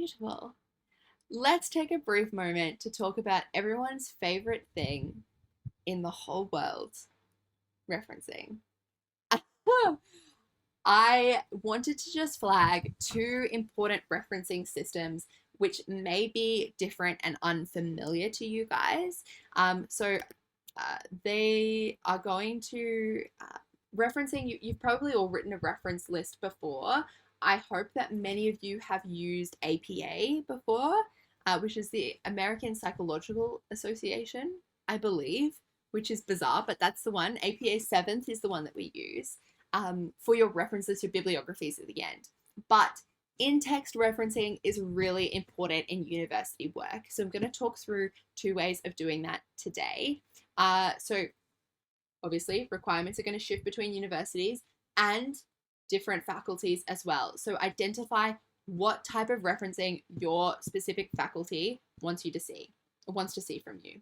Beautiful. Let's take a brief moment to talk about everyone's favorite thing in the whole world, referencing. I wanted to just flag two important referencing systems which may be different and unfamiliar to you guys. They are going to referencing, you've probably all written a reference list before. I hope that many of you have used APA before, which is the American Psychological Association, I believe, which is bizarre, but that's the one. APA 7th is the one that we use for your references to bibliographies at the end. But in-text referencing is really important in university work. So I'm going to talk through two ways of doing that today. So obviously requirements are going to shift between universities and different faculties as well. So identify what type of referencing your specific faculty wants to see from you.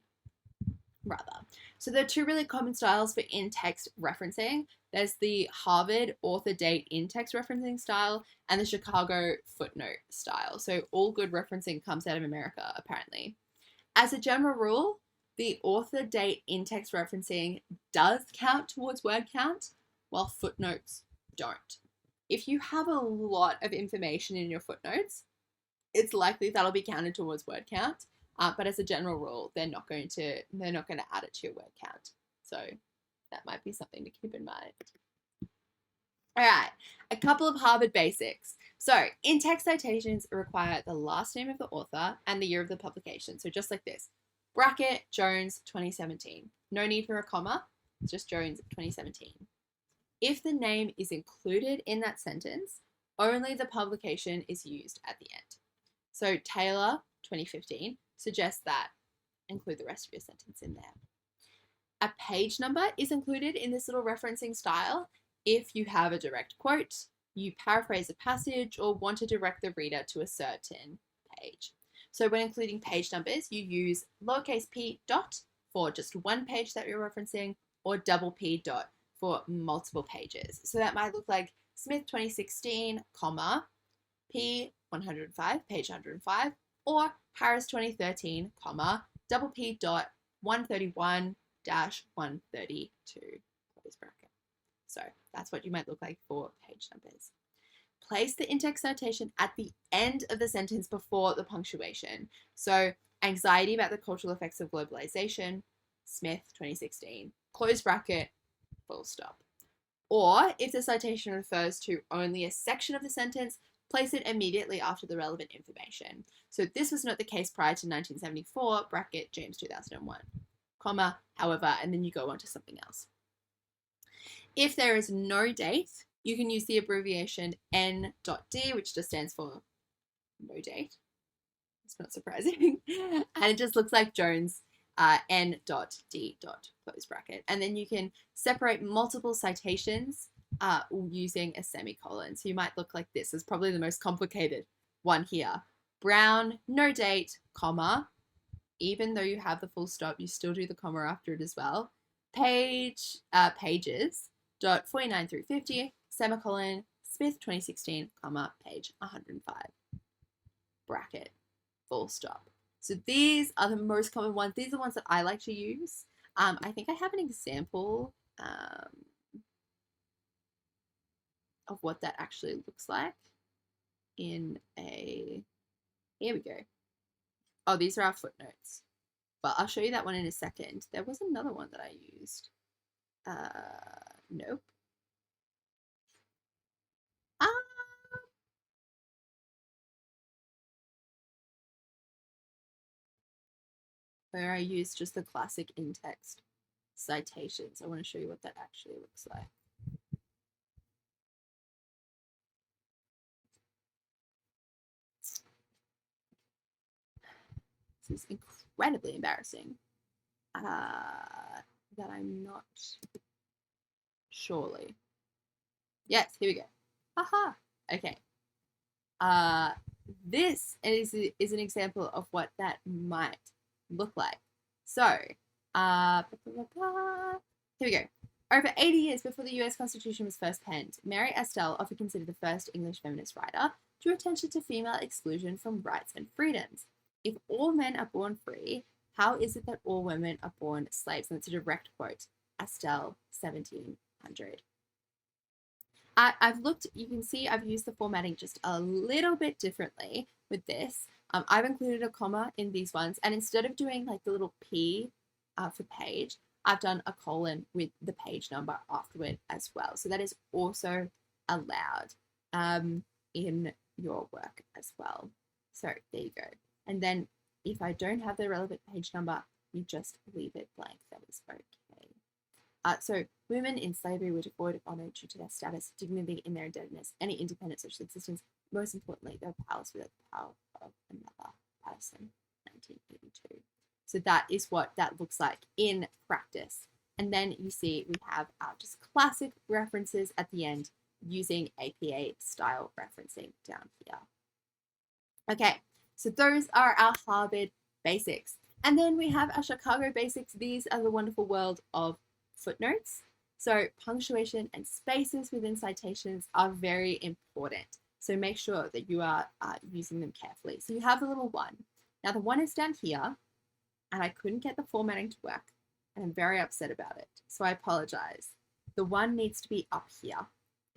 So there are two really common styles for in-text referencing. There's the Harvard author date in-text referencing style and the Chicago footnote style. So all good referencing comes out of America, apparently. As a general rule, the author date in-text referencing does count towards word count, while footnotes don't. If you have a lot of information in your footnotes, it's likely that'll be counted towards word count. But as a general rule, they're not going to add it to your word count. So that might be something to keep in mind. All right, a couple of Harvard basics. So in-text citations require the last name of the author and the year of the publication. So just like this, bracket Jones 2017. No need for a comma, just Jones 2017. If the name is included in that sentence, only the publication is used at the end. So Taylor 2015 suggests that include the rest of your sentence in there. A page number is included in this little referencing style if you have a direct quote, you paraphrase a passage, or want to direct the reader to a certain page. So when including page numbers, you use lowercase p dot for just one page that you're referencing, or double p dot for multiple pages. So that might look like Smith 2016, comma, p 105, page 105, or Harris 2013, comma, double p dot 131 dash 132, close bracket. So that's what you might look like for page numbers. Place the in-text citation at the end of the sentence before the punctuation. So anxiety about the cultural effects of globalization, Smith 2016, close bracket, full stop. Or if the citation refers to only a section of the sentence, place it immediately after the relevant information. So this was not the case prior to 1974, bracket James 2001, comma, however, and then you go on to something else. If there is no date, you can use the abbreviation N.D, which just stands for no date. It's not surprising. And it just looks like Jones, N.D, close bracket. And then you can separate multiple citations using a semicolon. So you might look like this. It's probably the most complicated one here. Brown, no date, comma. Even though you have the full stop, you still do the comma after it as well. Pages, dot 49 through 50, semicolon, Smith 2016, comma, page 105. Bracket, full stop. So these are the most common ones. These are the ones that I like to use. I think I have an example of what that actually looks like in a, here we go. Oh, these are our footnotes. But I'll show you that one in a second. There was another one that I used. Nope. Where I use just the classic in-text citations. I want to show you what that actually looks like. This is incredibly embarrassing. That I'm not. Surely. Yes, here we go. Haha. Okay. This is an example of what that might look like. So, here we go. Over 80 years before the US Constitution was first penned, Mary Estelle, often considered the first English feminist writer, drew attention to female exclusion from rights and freedoms. If all men are born free, how is it that all women are born slaves? And it's a direct quote, Estelle, 1700. I've looked, you can see I've used the formatting just a little bit differently with this. I've included a comma in these ones, and instead of doing like the little P for page, I've done a colon with the page number afterward as well. So that is also allowed in your work as well. So there you go. And then if I don't have the relevant page number, you just leave it blank. That is okay. So women in slavery were devoid of honor due to their status, dignity, and their indebtedness, any independent social existence. Most importantly, they were powerless without the power of another person. 1982. So that is what that looks like in practice. And then you see we have just classic references at the end using APA style referencing down here. Okay, so those are our Harvard basics. And then we have our Chicago basics. These are the wonderful world of footnotes. So punctuation and spaces within citations are very important. So make sure that you are using them carefully. So you have the little one. Now the one is down here, and I couldn't get the formatting to work, and I'm very upset about it. So I apologize. The one needs to be up here.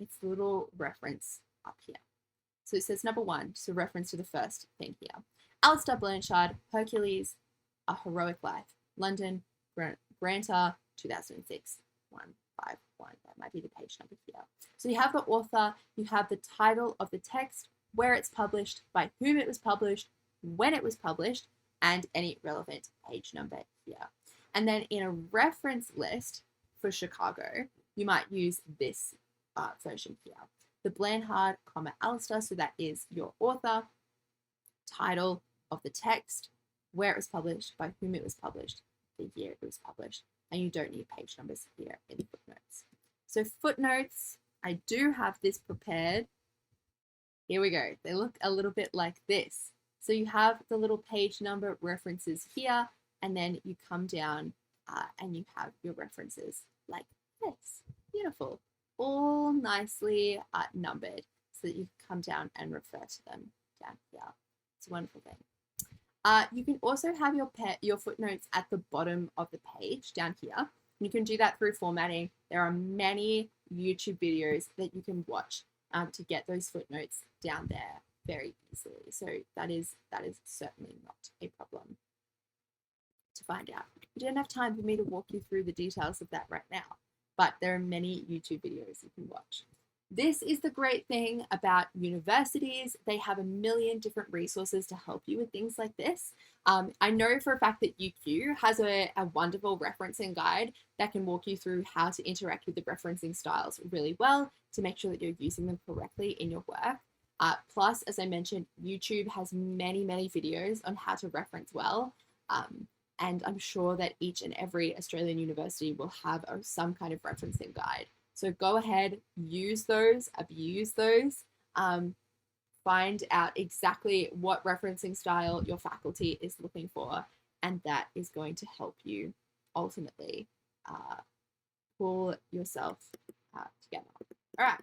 It's the little reference up here. So it says number one, so reference to the first thing here. Alistair Blanchard, Hercules, A Heroic Life, London, Granter, 2006, 151. That might be the page number here. So you have the author, you have the title of the text, where it's published, by whom it was published, when it was published, and any relevant page number here. And then in a reference list for Chicago, you might use this version here. The Blanchard, Alistair, so that is your author, title of the text, where it was published, by whom it was published, the year it was published, and you don't need page numbers here in the footnotes. So footnotes, I do have this prepared. Here we go. They look a little bit like this. So you have the little page number references here, and then you come down and you have your references like this. Beautiful. All nicely numbered so that you can come down and refer to them down here. It's a wonderful thing. You can also have your footnotes at the bottom of the page down here. You can do that through formatting. There are many YouTube videos that you can watch to get those footnotes down there very easily. So that is certainly not a problem to find out. We don't have time for me to walk you through the details of that right now, but there are many YouTube videos you can watch. This is the great thing about universities. They have a million different resources to help you with things like this. I know for a fact that UQ has a wonderful referencing guide that can walk you through how to interact with the referencing styles really well to make sure that you're using them correctly in your work. Plus, as I mentioned, YouTube has many, many videos on how to reference well. And I'm sure that each and every Australian university will have some kind of referencing guide. So go ahead, use those, abuse those, find out exactly what referencing style your faculty is looking for, and that is going to help you ultimately pull yourself together. All right.